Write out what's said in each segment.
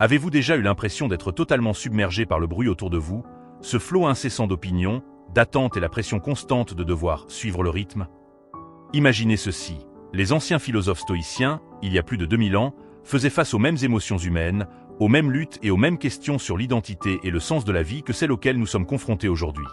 Avez-vous déjà eu l'impression d'être totalement submergé par le bruit autour de vous, ce flot incessant d'opinions, d'attentes et la pression constante de devoir suivre le rythme? Imaginez ceci. Les anciens philosophes stoïciens, il y a plus de 2000 ans, faisaient face aux mêmes émotions humaines, aux mêmes luttes et aux mêmes questions sur l'identité et le sens de la vie que celles auxquelles nous sommes confrontés aujourd'hui.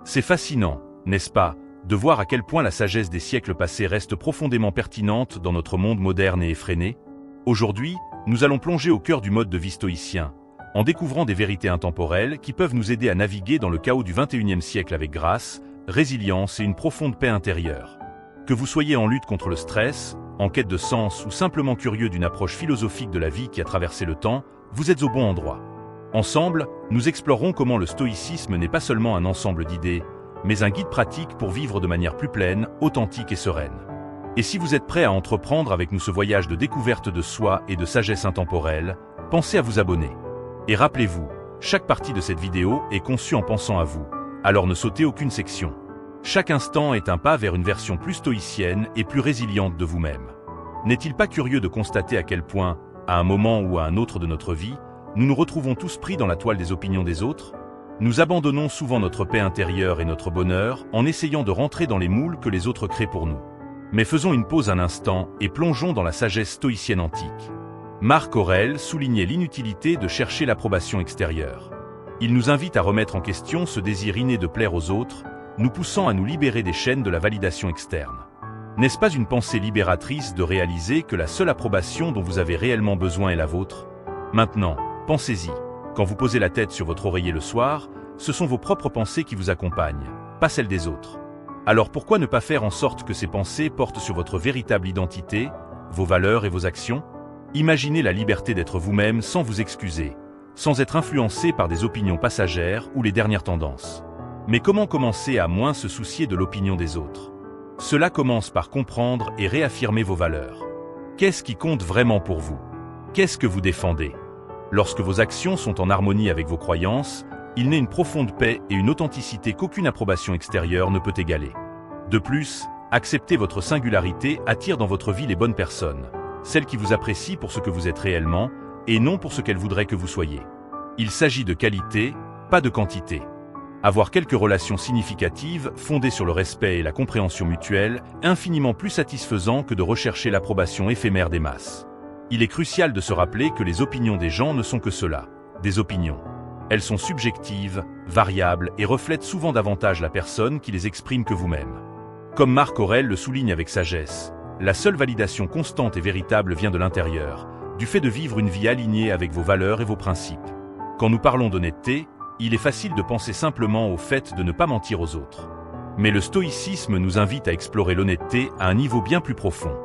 C'est fascinant, n'est-ce pas, de voir à quel point la sagesse des siècles passés reste profondément pertinente dans notre monde moderne et effréné? Aujourd'hui, nous allons plonger au cœur du mode de vie stoïcien, en découvrant des vérités intemporelles qui peuvent nous aider à naviguer dans le chaos du XXIe siècle avec grâce, résilience et une profonde paix intérieure. Que vous soyez en lutte contre le stress, en quête de sens ou simplement curieux d'une approche philosophique de la vie qui a traversé le temps, vous êtes au bon endroit. Ensemble, nous explorerons comment le stoïcisme n'est pas seulement un ensemble d'idées, mais un guide pratique pour vivre de manière plus pleine, authentique et sereine. Et si vous êtes prêt à entreprendre avec nous ce voyage de découverte de soi et de sagesse intemporelle, pensez à vous abonner. Et rappelez-vous, chaque partie de cette vidéo est conçue en pensant à vous, alors ne sautez aucune section. Chaque instant est un pas vers une version plus stoïcienne et plus résiliente de vous-même. N'est-il pas curieux de constater à quel point, à un moment ou à un autre de notre vie, nous nous retrouvons tous pris dans la toile des opinions des autres? Nous abandonnons souvent notre paix intérieure et notre bonheur en essayant de rentrer dans les moules que les autres créent pour nous. Mais faisons une pause un instant et plongeons dans la sagesse stoïcienne antique. Marc Aurèle soulignait l'inutilité de chercher l'approbation extérieure. Il nous invite à remettre en question ce désir inné de plaire aux autres, nous poussant à nous libérer des chaînes de la validation externe. N'est-ce pas une pensée libératrice de réaliser que la seule approbation dont vous avez réellement besoin est la vôtre? Maintenant, pensez-y. Quand vous posez la tête sur votre oreiller le soir, ce sont vos propres pensées qui vous accompagnent, pas celles des autres. Alors pourquoi ne pas faire en sorte que ces pensées portent sur votre véritable identité, vos valeurs et vos actions? Imaginez la liberté d'être vous-même sans vous excuser, sans être influencé par des opinions passagères ou les dernières tendances. Mais comment commencer à moins se soucier de l'opinion des autres? Cela commence par comprendre et réaffirmer vos valeurs. Qu'est-ce qui compte vraiment pour vous? Qu'est-ce que vous défendez? Lorsque vos actions sont en harmonie avec vos croyances, il naît une profonde paix et une authenticité qu'aucune approbation extérieure ne peut égaler. De plus, accepter votre singularité attire dans votre vie les bonnes personnes, celles qui vous apprécient pour ce que vous êtes réellement, et non pour ce qu'elles voudraient que vous soyez. Il s'agit de qualité, pas de quantité. Avoir quelques relations significatives, fondées sur le respect et la compréhension mutuelle, infiniment plus satisfaisant que de rechercher l'approbation éphémère des masses. Il est crucial de se rappeler que les opinions des gens ne sont que cela, des opinions. Elles sont subjectives, variables et reflètent souvent davantage la personne qui les exprime que vous-même. Comme Marc Aurèle le souligne avec sagesse, la seule validation constante et véritable vient de l'intérieur, du fait de vivre une vie alignée avec vos valeurs et vos principes. Quand nous parlons d'honnêteté, il est facile de penser simplement au fait de ne pas mentir aux autres. Mais le stoïcisme nous invite à explorer l'honnêteté à un niveau bien plus profond.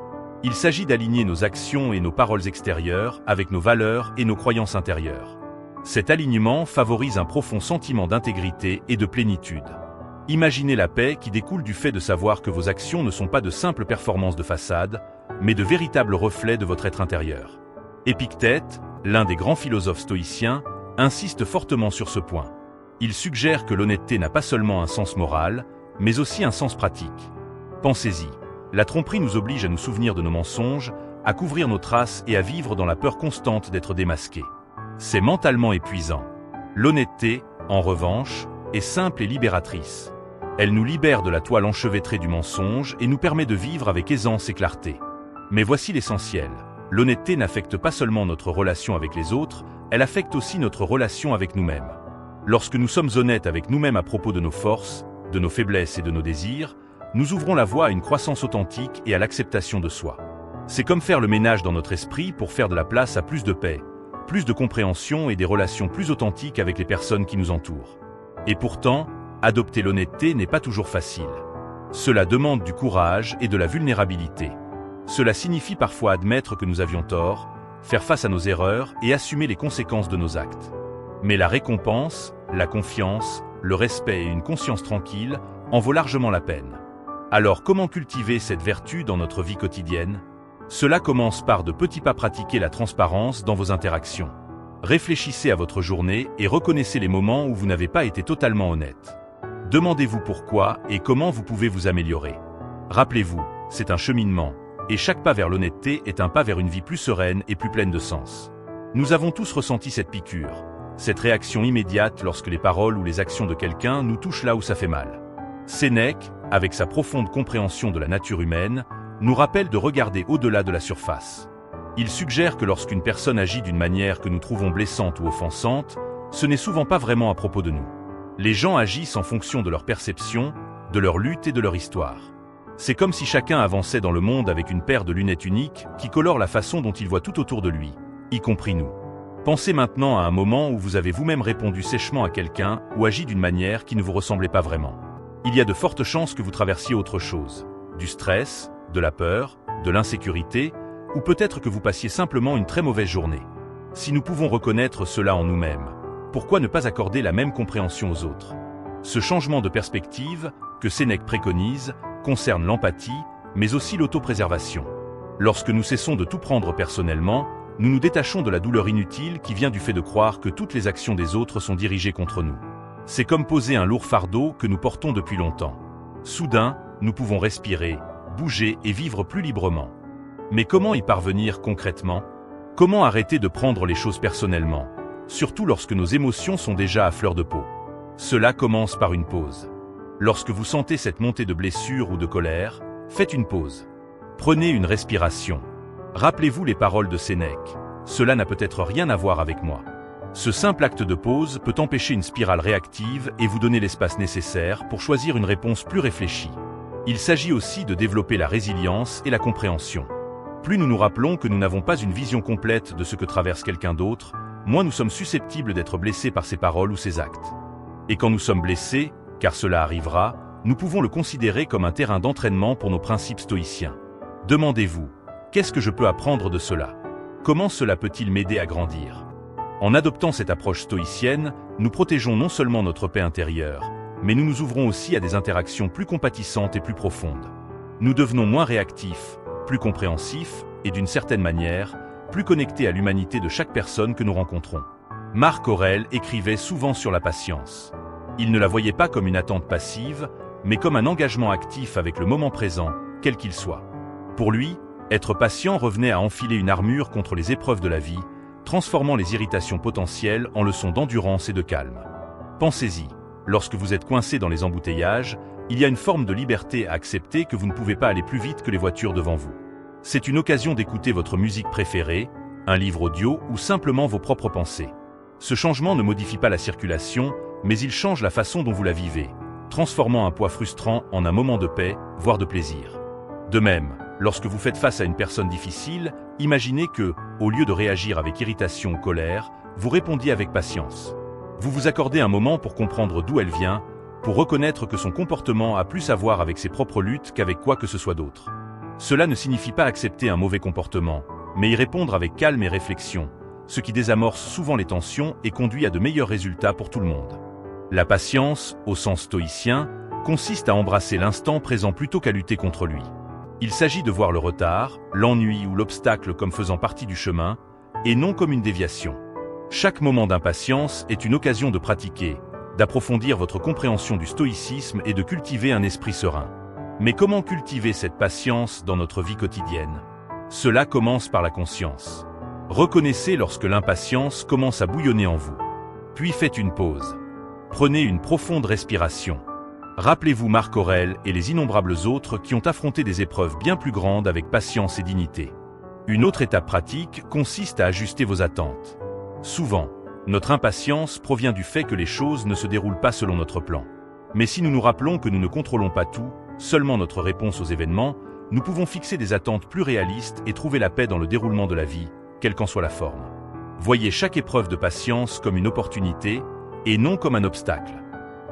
Il s'agit d'aligner nos actions et nos paroles extérieures avec nos valeurs et nos croyances intérieures. Cet alignement favorise un profond sentiment d'intégrité et de plénitude. Imaginez la paix qui découle du fait de savoir que vos actions ne sont pas de simples performances de façade, mais de véritables reflets de votre être intérieur. Épictète, l'un des grands philosophes stoïciens, insiste fortement sur ce point. Il suggère que l'honnêteté n'a pas seulement un sens moral, mais aussi un sens pratique. Pensez-y. La tromperie nous oblige à nous souvenir de nos mensonges, à couvrir nos traces et à vivre dans la peur constante d'être démasqués. C'est mentalement épuisant. L'honnêteté, en revanche, est simple et libératrice. Elle nous libère de la toile enchevêtrée du mensonge et nous permet de vivre avec aisance et clarté. Mais voici l'essentiel. L'honnêteté n'affecte pas seulement notre relation avec les autres, elle affecte aussi notre relation avec nous-mêmes. Lorsque nous sommes honnêtes avec nous-mêmes à propos de nos forces, de nos faiblesses et de nos désirs, nous ouvrons la voie à une croissance authentique et à l'acceptation de soi. C'est comme faire le ménage dans notre esprit pour faire de la place à plus de paix, plus de compréhension et des relations plus authentiques avec les personnes qui nous entourent. Et pourtant, adopter l'honnêteté n'est pas toujours facile. Cela demande du courage et de la vulnérabilité. Cela signifie parfois admettre que nous avions tort, faire face à nos erreurs et assumer les conséquences de nos actes. Mais la récompense, la confiance, le respect et une conscience tranquille en vaut largement la peine. Alors comment cultiver cette vertu dans notre vie quotidienne? Cela commence par de petits pas pratiquer la transparence dans vos interactions. Réfléchissez à votre journée et reconnaissez les moments où vous n'avez pas été totalement honnête. Demandez-vous pourquoi et comment vous pouvez vous améliorer. Rappelez-vous, c'est un cheminement, et chaque pas vers l'honnêteté est un pas vers une vie plus sereine et plus pleine de sens. Nous avons tous ressenti cette piqûre, cette réaction immédiate lorsque les paroles ou les actions de quelqu'un nous touchent là où ça fait mal. Sénèque, avec sa profonde compréhension de la nature humaine, nous rappelle de regarder au-delà de la surface. Il suggère que lorsqu'une personne agit d'une manière que nous trouvons blessante ou offensante, ce n'est souvent pas vraiment à propos de nous. Les gens agissent en fonction de leur perception, de leur lutte et de leur histoire. C'est comme si chacun avançait dans le monde avec une paire de lunettes uniques qui colorent la façon dont il voit tout autour de lui, y compris nous. Pensez maintenant à un moment où vous avez vous-même répondu sèchement à quelqu'un ou agi d'une manière qui ne vous ressemblait pas vraiment. Il y a de fortes chances que vous traversiez autre chose, du stress, de la peur, de l'insécurité, ou peut-être que vous passiez simplement une très mauvaise journée. Si nous pouvons reconnaître cela en nous-mêmes, pourquoi ne pas accorder la même compréhension aux autres? Ce changement de perspective, que Sénèque préconise, concerne l'empathie, mais aussi l'autopréservation. Lorsque nous cessons de tout prendre personnellement, nous nous détachons de la douleur inutile qui vient du fait de croire que toutes les actions des autres sont dirigées contre nous. C'est comme poser un lourd fardeau que nous portons depuis longtemps. Soudain, nous pouvons respirer, bouger et vivre plus librement. Mais comment y parvenir concrètement? Comment arrêter de prendre les choses personnellement, surtout lorsque nos émotions sont déjà à fleur de peau? Cela commence par une pause. Lorsque vous sentez cette montée de blessure ou de colère, faites une pause. Prenez une respiration. Rappelez-vous les paroles de Sénèque. Cela n'a peut-être rien à voir avec moi. Ce simple acte de pause peut empêcher une spirale réactive et vous donner l'espace nécessaire pour choisir une réponse plus réfléchie. Il s'agit aussi de développer la résilience et la compréhension. Plus nous nous rappelons que nous n'avons pas une vision complète de ce que traverse quelqu'un d'autre, moins nous sommes susceptibles d'être blessés par ses paroles ou ses actes. Et quand nous sommes blessés, car cela arrivera, nous pouvons le considérer comme un terrain d'entraînement pour nos principes stoïciens. Demandez-vous, qu'est-ce que je peux apprendre de cela? Comment cela peut-il m'aider à grandir? En adoptant cette approche stoïcienne, nous protégeons non seulement notre paix intérieure, mais nous nous ouvrons aussi à des interactions plus compatissantes et plus profondes. Nous devenons moins réactifs, plus compréhensifs et d'une certaine manière, plus connectés à l'humanité de chaque personne que nous rencontrons. Marc Aurèle écrivait souvent sur la patience. Il ne la voyait pas comme une attente passive, mais comme un engagement actif avec le moment présent, quel qu'il soit. Pour lui, être patient revenait à enfiler une armure contre les épreuves de la vie, transformant les irritations potentielles en leçons d'endurance et de calme. Pensez-y, lorsque vous êtes coincé dans les embouteillages, il y a une forme de liberté à accepter que vous ne pouvez pas aller plus vite que les voitures devant vous. C'est une occasion d'écouter votre musique préférée, un livre audio ou simplement vos propres pensées. Ce changement ne modifie pas la circulation, mais il change la façon dont vous la vivez, transformant un poids frustrant en un moment de paix, voire de plaisir. De même, lorsque vous faites face à une personne difficile, imaginez que, au lieu de réagir avec irritation ou colère, vous répondiez avec patience. Vous vous accordez un moment pour comprendre d'où elle vient, pour reconnaître que son comportement a plus à voir avec ses propres luttes qu'avec quoi que ce soit d'autre. Cela ne signifie pas accepter un mauvais comportement, mais y répondre avec calme et réflexion, ce qui désamorce souvent les tensions et conduit à de meilleurs résultats pour tout le monde. La patience, au sens stoïcien, consiste à embrasser l'instant présent plutôt qu'à lutter contre lui. Il s'agit de voir le retard, l'ennui ou l'obstacle comme faisant partie du chemin, et non comme une déviation. Chaque moment d'impatience est une occasion de pratiquer, d'approfondir votre compréhension du stoïcisme et de cultiver un esprit serein. Mais comment cultiver cette patience dans notre vie quotidienne? Cela commence par la conscience. Reconnaissez lorsque l'impatience commence à bouillonner en vous. Puis faites une pause. Prenez une profonde respiration. Rappelez-vous Marc Aurèle et les innombrables autres qui ont affronté des épreuves bien plus grandes avec patience et dignité. Une autre étape pratique consiste à ajuster vos attentes. Souvent, notre impatience provient du fait que les choses ne se déroulent pas selon notre plan. Mais si nous nous rappelons que nous ne contrôlons pas tout, seulement notre réponse aux événements, nous pouvons fixer des attentes plus réalistes et trouver la paix dans le déroulement de la vie, quelle qu'en soit la forme. Voyez chaque épreuve de patience comme une opportunité et non comme un obstacle.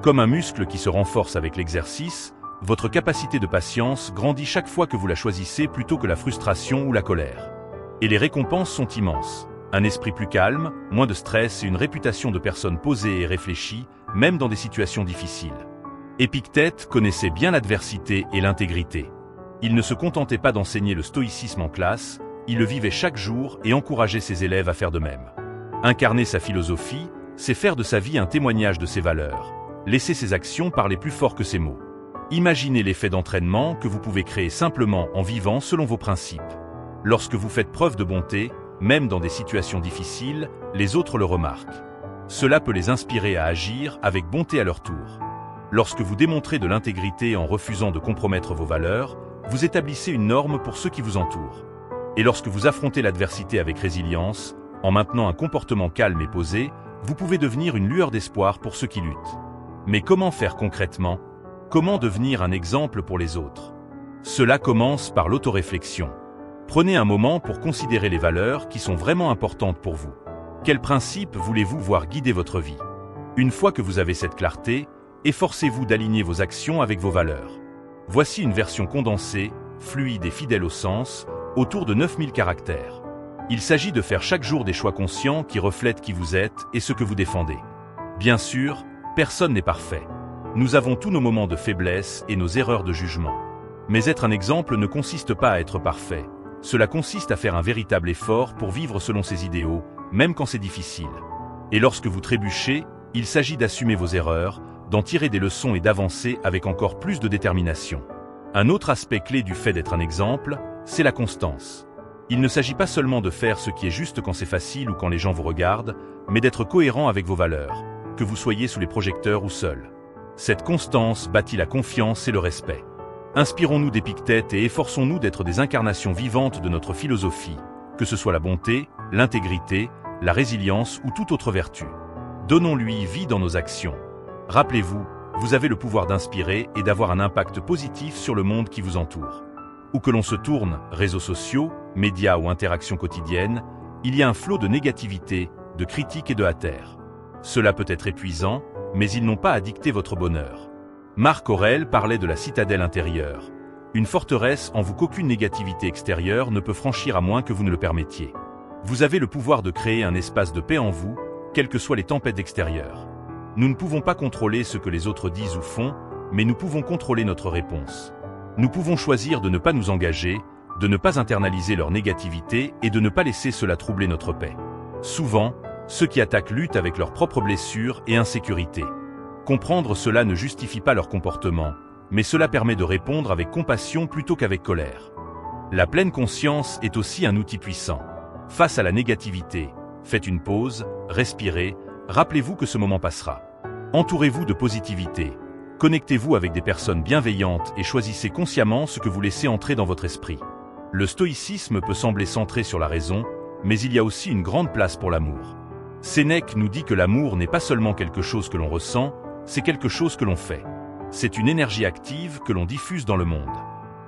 Comme un muscle qui se renforce avec l'exercice, votre capacité de patience grandit chaque fois que vous la choisissez plutôt que la frustration ou la colère. Et les récompenses sont immenses. Un esprit plus calme, moins de stress et une réputation de personne posée et réfléchie, même dans des situations difficiles. Épictète connaissait bien l'adversité et l'intégrité. Il ne se contentait pas d'enseigner le stoïcisme en classe, il le vivait chaque jour et encourageait ses élèves à faire de même. Incarner sa philosophie, c'est faire de sa vie un témoignage de ses valeurs. Laissez ses actions parler plus fort que ses mots. Imaginez l'effet d'entraînement que vous pouvez créer simplement en vivant selon vos principes. Lorsque vous faites preuve de bonté, même dans des situations difficiles, les autres le remarquent. Cela peut les inspirer à agir avec bonté à leur tour. Lorsque vous démontrez de l'intégrité en refusant de compromettre vos valeurs, vous établissez une norme pour ceux qui vous entourent. Et lorsque vous affrontez l'adversité avec résilience, en maintenant un comportement calme et posé, vous pouvez devenir une lueur d'espoir pour ceux qui luttent. Mais comment faire concrètement? Comment devenir un exemple pour les autres? Cela commence par l'autoréflexion. Prenez un moment pour considérer les valeurs qui sont vraiment importantes pour vous. Quels principes voulez-vous voir guider votre vie? Une fois que vous avez cette clarté, efforcez-vous d'aligner vos actions avec vos valeurs. Voici une version condensée, fluide et fidèle au sens, autour de 9000 caractères. Il s'agit de faire chaque jour des choix conscients qui reflètent qui vous êtes et ce que vous défendez. Bien sûr, personne n'est parfait. Nous avons tous nos moments de faiblesse et nos erreurs de jugement. Mais être un exemple ne consiste pas à être parfait. Cela consiste à faire un véritable effort pour vivre selon ses idéaux, même quand c'est difficile. Et lorsque vous trébuchez, il s'agit d'assumer vos erreurs, d'en tirer des leçons et d'avancer avec encore plus de détermination. Un autre aspect clé du fait d'être un exemple, c'est la constance. Il ne s'agit pas seulement de faire ce qui est juste quand c'est facile ou quand les gens vous regardent, mais d'être cohérent avec vos valeurs, que vous soyez sous les projecteurs ou seul. Cette constance bâtit la confiance et le respect. Inspirons-nous d'Épictète et efforçons-nous d'être des incarnations vivantes de notre philosophie, que ce soit la bonté, l'intégrité, la résilience ou toute autre vertu. Donnons-lui vie dans nos actions. Rappelez-vous, vous avez le pouvoir d'inspirer et d'avoir un impact positif sur le monde qui vous entoure. Où que l'on se tourne, réseaux sociaux, médias ou interactions quotidiennes, il y a un flot de négativité, de critiques et de haters. Cela peut être épuisant, mais ils n'ont pas à dicter votre bonheur. Marc Aurèle parlait de la citadelle intérieure, une forteresse en vous qu'aucune négativité extérieure ne peut franchir à moins que vous ne le permettiez. Vous avez le pouvoir de créer un espace de paix en vous, quelles que soient les tempêtes extérieures. Nous ne pouvons pas contrôler ce que les autres disent ou font, mais nous pouvons contrôler notre réponse. Nous pouvons choisir de ne pas nous engager, de ne pas internaliser leur négativité et de ne pas laisser cela troubler notre paix. Souvent, ceux qui attaquent luttent avec leurs propres blessures et insécurités. Comprendre cela ne justifie pas leur comportement, mais cela permet de répondre avec compassion plutôt qu'avec colère. La pleine conscience est aussi un outil puissant. Face à la négativité, faites une pause, respirez, rappelez-vous que ce moment passera. Entourez-vous de positivité. Connectez-vous avec des personnes bienveillantes et choisissez consciemment ce que vous laissez entrer dans votre esprit. Le stoïcisme peut sembler centré sur la raison, mais il y a aussi une grande place pour l'amour. Sénèque nous dit que l'amour n'est pas seulement quelque chose que l'on ressent, c'est quelque chose que l'on fait. C'est une énergie active que l'on diffuse dans le monde.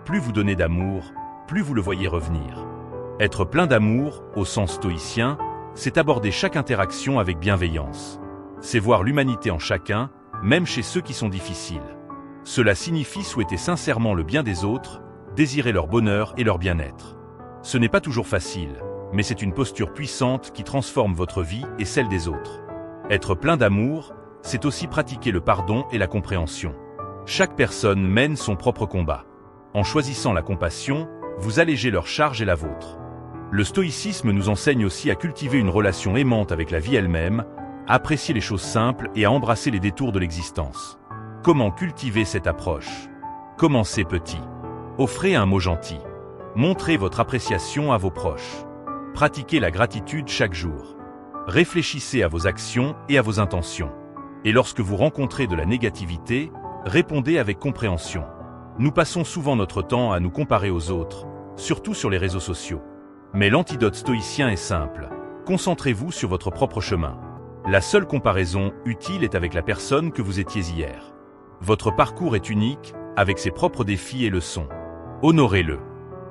Plus vous donnez d'amour, plus vous le voyez revenir. Être plein d'amour, au sens stoïcien, c'est aborder chaque interaction avec bienveillance. C'est voir l'humanité en chacun, même chez ceux qui sont difficiles. Cela signifie souhaiter sincèrement le bien des autres, désirer leur bonheur et leur bien-être. Ce n'est pas toujours facile, mais c'est une posture puissante qui transforme votre vie et celle des autres. Être plein d'amour, c'est aussi pratiquer le pardon et la compréhension. Chaque personne mène son propre combat. En choisissant la compassion, vous allégez leur charge et la vôtre. Le stoïcisme nous enseigne aussi à cultiver une relation aimante avec la vie elle-même, à apprécier les choses simples et à embrasser les détours de l'existence. Comment cultiver cette approche? Commencez petit. Offrez un mot gentil. Montrez votre appréciation à vos proches. Pratiquez la gratitude chaque jour. Réfléchissez à vos actions et à vos intentions. Et lorsque vous rencontrez de la négativité, répondez avec compréhension. Nous passons souvent notre temps à nous comparer aux autres, surtout sur les réseaux sociaux. Mais l'antidote stoïcien est simple. Concentrez-vous sur votre propre chemin. La seule comparaison utile est avec la personne que vous étiez hier. Votre parcours est unique, avec ses propres défis et leçons. Honorez-le.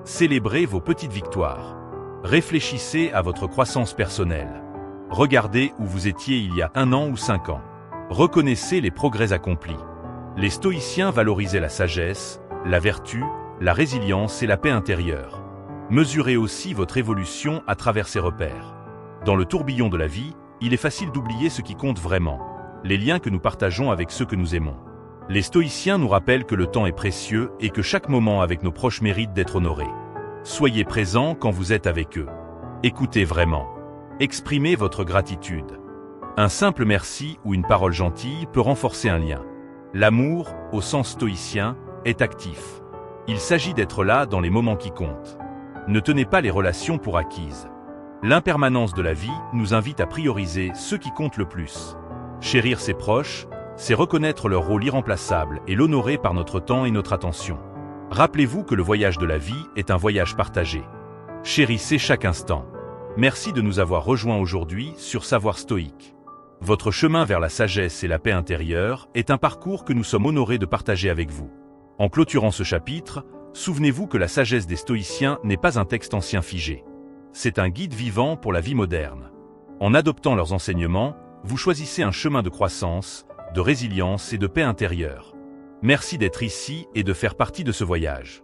Célébrez vos petites victoires. Réfléchissez à votre croissance personnelle. Regardez où vous étiez il y a 1 an ou 5 ans. Reconnaissez les progrès accomplis. Les stoïciens valorisaient la sagesse, la vertu, la résilience et la paix intérieure. Mesurez aussi votre évolution à travers ces repères. Dans le tourbillon de la vie, il est facile d'oublier ce qui compte vraiment, les liens que nous partageons avec ceux que nous aimons. Les stoïciens nous rappellent que le temps est précieux et que chaque moment avec nos proches mérite d'être honoré. Soyez présents quand vous êtes avec eux. Écoutez vraiment. Exprimez votre gratitude. Un simple merci ou une parole gentille peut renforcer un lien. L'amour, au sens stoïcien, est actif. Il s'agit d'être là dans les moments qui comptent. Ne tenez pas les relations pour acquises. L'impermanence de la vie nous invite à prioriser ce qui compte le plus. Chérir ses proches, c'est reconnaître leur rôle irremplaçable et l'honorer par notre temps et notre attention. Rappelez-vous que le voyage de la vie est un voyage partagé. Chérissez chaque instant. Merci de nous avoir rejoints aujourd'hui sur Savoir Stoïque. Votre chemin vers la sagesse et la paix intérieure est un parcours que nous sommes honorés de partager avec vous. En clôturant ce chapitre, souvenez-vous que la sagesse des stoïciens n'est pas un texte ancien figé. C'est un guide vivant pour la vie moderne. En adoptant leurs enseignements, vous choisissez un chemin de croissance, de résilience et de paix intérieure. Merci d'être ici et de faire partie de ce voyage.